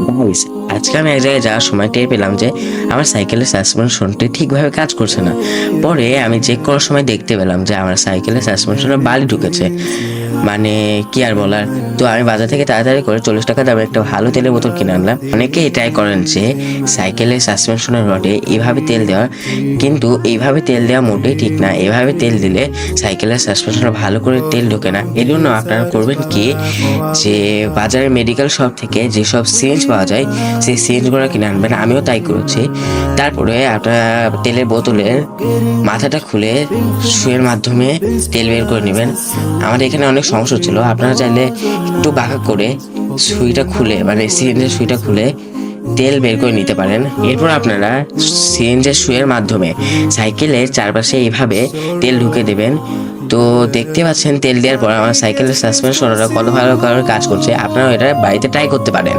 Guys, আজকে আমি এক জায়গায় যাওয়ার সময় টের পেলাম যে আমার সাইকেলের সাসপেনশনটি ঠিকভাবে কাজ করছে না। পরে আমি চেক করার সময় দেখতে পেলাম যে আমার সাইকেলের সাসপেনশনে বালি ঢুকেছে। মানে কি আর বলার। তো আমি বাজার থেকে তাড়াতাড়ি করে 40 টাকা দামের একটা ভালো তেলের বোতল কিনে আনলাম। অনেকেই ট্রাই করেন যে সাইকেলের সাসপেনশনের রডে এইভাবে তেল দেওয়া, কিন্তু এইভাবে তেল দেওয়া মোটেই ঠিক না। এভাবে তেল দিলে সাইকেলের সাসপেনশনে ভালো করে তেল ঢোকে না। এই জন্য আপনারা করবেন কি, যে বাজারের মেডিকেল শপ থেকে যেসব সিরিঞ্জ পাওয়া যায় সেই সিরিঞ্জগুলো কিনে আনবেন। আমিও তাই করেছি। তারপরে আপনারা তেলের বোতলের মাথাটা খুলে সুইয়ের মাধ্যমে তেল বের করে নেবেন। আমাদের এখানে অনেক সমস্যা ছিল, আপনারা চাইলে একটু বাঁকা করে সুইটা খুলে, মানে সিরিঞ্জের সুইটা খুলে তেল বের করে নিতে পারেন। এরপর আপনারা সিরিঞ্জের সুইয়ের মাধ্যমে সাইকেলের চারপাশে এইভাবে তেল ঢুকে দেবেন। তো দেখতে পাচ্ছেন তেল দেওয়ার পর আমার সাইকেলের সাসপেনশনটা কত ভালো করে কাজ করছে। আপনারা এটা বাড়িতে ট্রাই করতে পারেন।